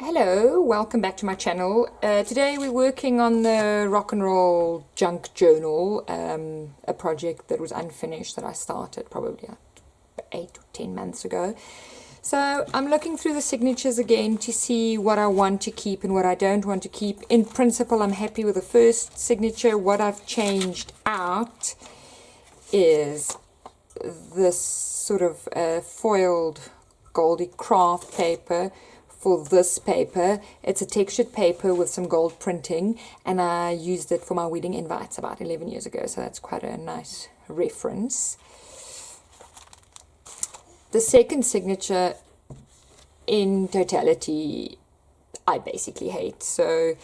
Hello, welcome back to my channel. Today we're working on the rock and roll junk journal, a project that was unfinished that I started probably 8 or 10 months ago. So I'm looking through the signatures again to see what I want to keep and what I don't want to keep. In principle, I'm happy with the first signature. What I've changed out is this sort of foiled goldy craft paper. For this paper, it's a textured paper with some gold printing, and I used it for my wedding invites about 11 years ago, so that's quite a nice reference. The second signature, in totality, I basically hate. So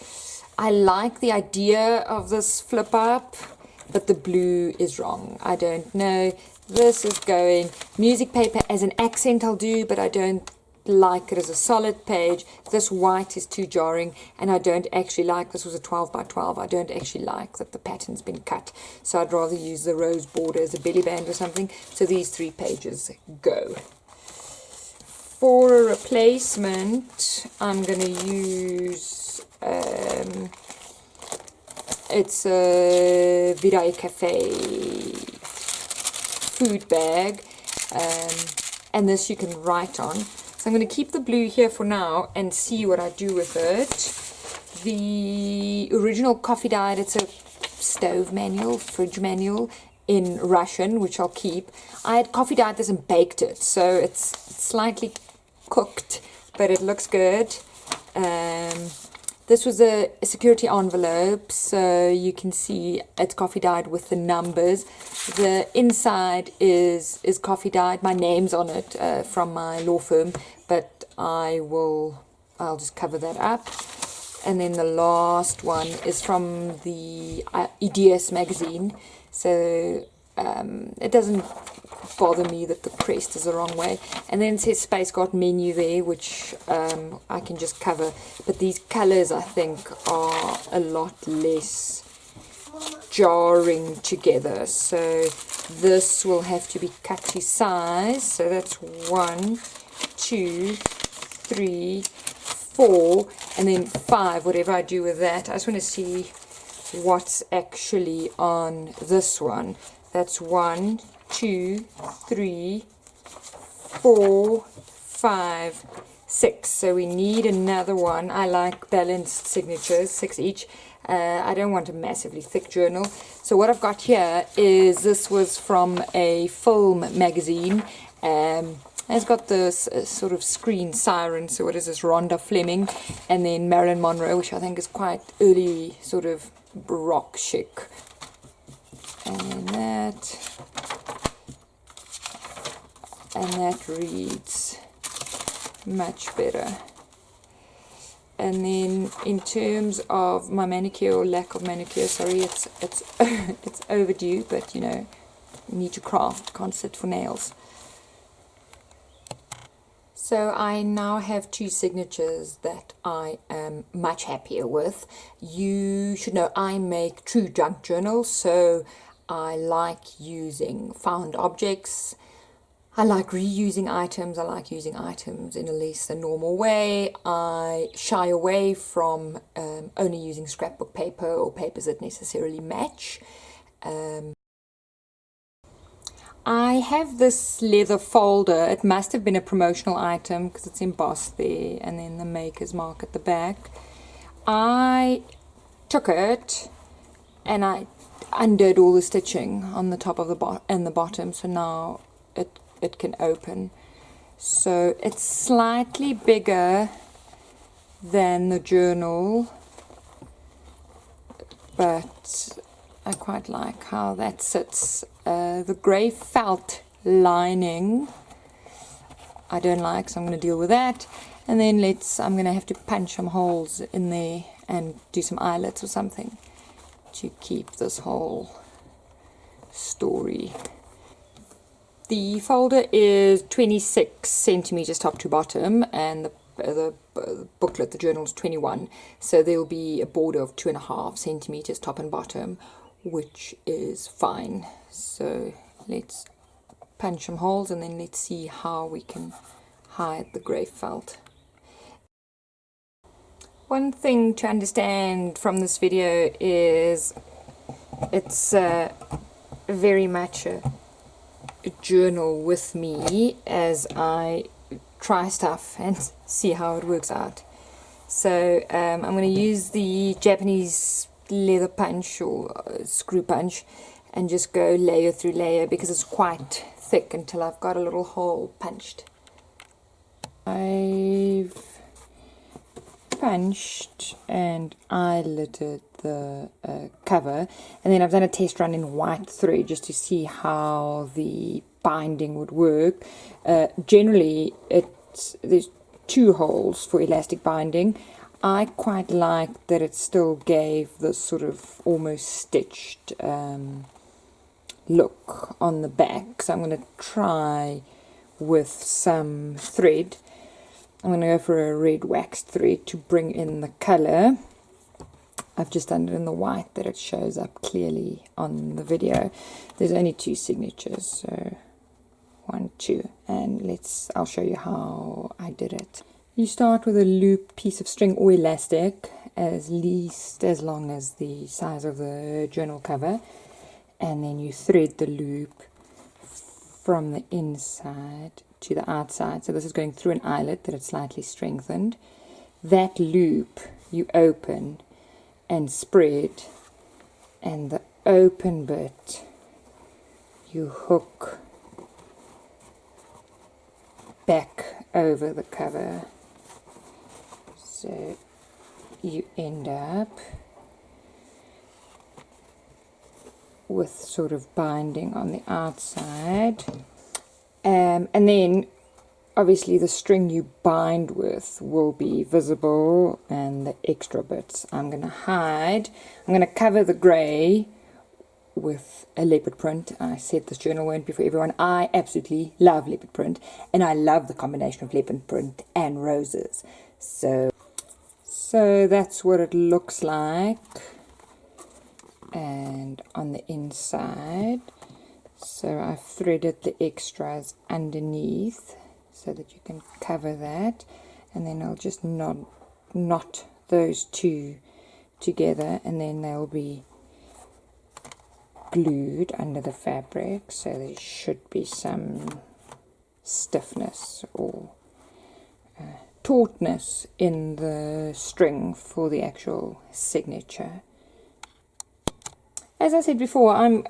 I like the idea of this flip up, but the blue is wrong. I don't know. This is going music paper as an accent I'll do, but I don't like it as a solid page. This white is too jarring, and I don't actually like, this was a 12 by 12, I don't actually like that the pattern's been cut, so I'd rather use the rose border as a belly band or something. So these 3 pages go. For a replacement, I'm going to use it's a Vidaille Cafe food bag, and this you can write on. So I'm going to keep the blue here for now and see what I do with it. The original coffee dyed, it's a stove manual, fridge manual in Russian, which I'll keep. I had coffee dyed this and baked it, so it's slightly cooked, but it looks good. This was a security envelope, so you can see it's coffee dyed with the numbers. The inside is coffee dyed. My name's on it from my law firm, but I'll just cover that up. And then the last one is from the EDS magazine, so it doesn't bother me that the crest is the wrong way. And then it says Space Guard menu there, which I can just cover, but these colors I think are a lot less jarring together, so this will have to be cut to size. So that's 1, 2, 3, 4, and then 5, whatever I do with that. I just want to see what's actually on this one. That's 1, 2, 3, 4, 5, 6. So we need another one. I like balanced signatures, 6 each. I don't want a massively thick journal. So what I've got here is, this was from a film magazine. It's got this sort of screen siren. So what is this? Rhonda Fleming, and then Marilyn Monroe, which I think is quite early, sort of rock chic. And then that reads much better. And then in terms of my manicure or lack of manicure, sorry, it's it's overdue, but you know, you need to craft, can't sit for nails. So I now have 2 signatures that I am much happier with. You should know I make true junk journals, so I like using found objects. I like reusing items. I like using items in at least a normal way. I shy away from only using scrapbook paper or papers that necessarily match. I have this leather folder. It must have been a promotional item because it's embossed there, and then the maker's mark at the back. I took it and I undid all the stitching on the top of the and the bottom, so now it can open. So it's slightly bigger than the journal, but I quite like how that sits. The grey felt lining I don't like, so I'm going to deal with that. And then I'm going to have to punch some holes in there and do some eyelets or something to keep this whole story. The folder is 26 centimeters top to bottom, and the booklet, the journal, is 21. So there will be a border of 2.5 centimeters top and bottom, which is fine. So let's punch some holes, and then let's see how we can hide the grey felt. One thing to understand from this video is it's very much a journal with me as I try stuff and see how it works out. So I'm going to use the Japanese leather punch or screw punch and just go layer through layer because it's quite thick until I've got a little hole punched. I've punched and eyelettered the cover, and then I've done a test run in white thread just to see how the binding would work. Generally there's 2 holes for elastic binding. I quite like that it still gave this sort of almost stitched look on the back, so I'm going to try with some thread. I'm going to go for a red wax thread to bring in the color. I've just done it in the white that it shows up clearly on the video. There's only 2 signatures, so 1, 2, and I'll show you how I did it. You start with a loop piece of string or elastic, as long as the size of the journal cover, and then you thread the loop from the inside to the outside. So this is going through an eyelet that it's slightly strengthened. That loop you open and spread, and the open bit you hook back over the cover, so you end up with sort of binding on the outside, and then obviously the string you bind with will be visible, and the extra bits I'm going to hide. I'm going to cover the grey with a leopard print. I said this journal won't be for everyone. I absolutely love leopard print, and I love the combination of leopard print and roses. So that's what it looks like, and on the inside. So I've threaded the extras underneath so that you can cover that, and then I'll just knot those 2 together, and then they'll be glued under the fabric, so there should be some stiffness or tautness in the string for the actual signature. As I said before, I'm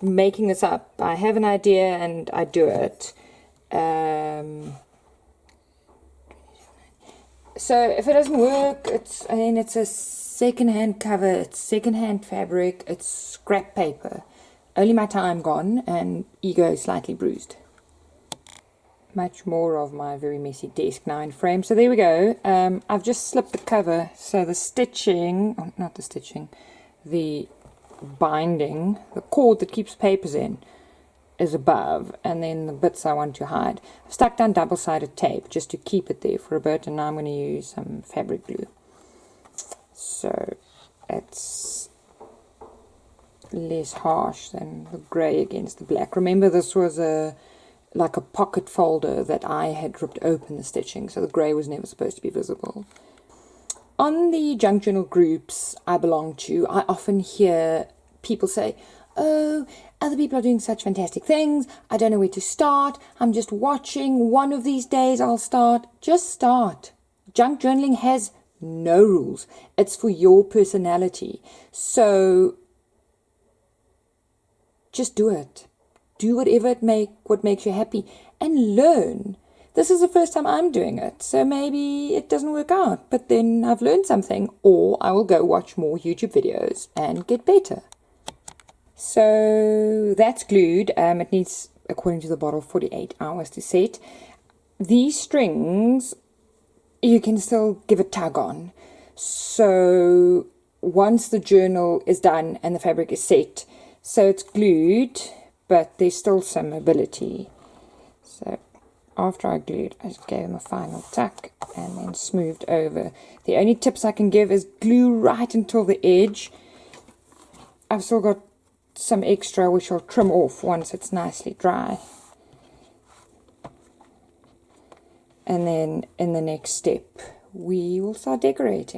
making this up. I have an idea and I do it. So if it doesn't work, it's a second-hand cover, it's second-hand fabric, it's scrap paper. Only my time gone and ego slightly bruised. Much more of my very messy desk now in frame. So there we go. I've just slipped the cover, so the stitching, oh, not the stitching, the binding, the cord that keeps papers in, is above, and then the bits I want to hide. I've stuck down double-sided tape just to keep it there for a bit, and now I'm going to use some fabric glue. So it's less harsh than the grey against the black. Remember, this was like a pocket folder that I had ripped open the stitching, so the grey was never supposed to be visible. On the junk journal groups I belong to, I often hear people say, "Oh, other people are doing such fantastic things. I don't know where to start. I'm just watching. One of these days I'll start." Just start. Junk journaling has no rules. It's for your personality. So just do it. Do whatever what makes you happy, and learn. This is the first time I'm doing it, so maybe it doesn't work out, but then I've learned something, or I will go watch more YouTube videos and get better. So that's glued. It needs, according to the bottle, 48 hours to set. These strings, you can still give a tug on. So once the journal is done and the fabric is set, so it's glued, but there's still some mobility. So after I glued, I just gave them a final tuck and then smoothed over. The only tips I can give is glue right until the edge. I've still got some extra which I'll trim off once it's nicely dry. And then in the next step, we will start decorating.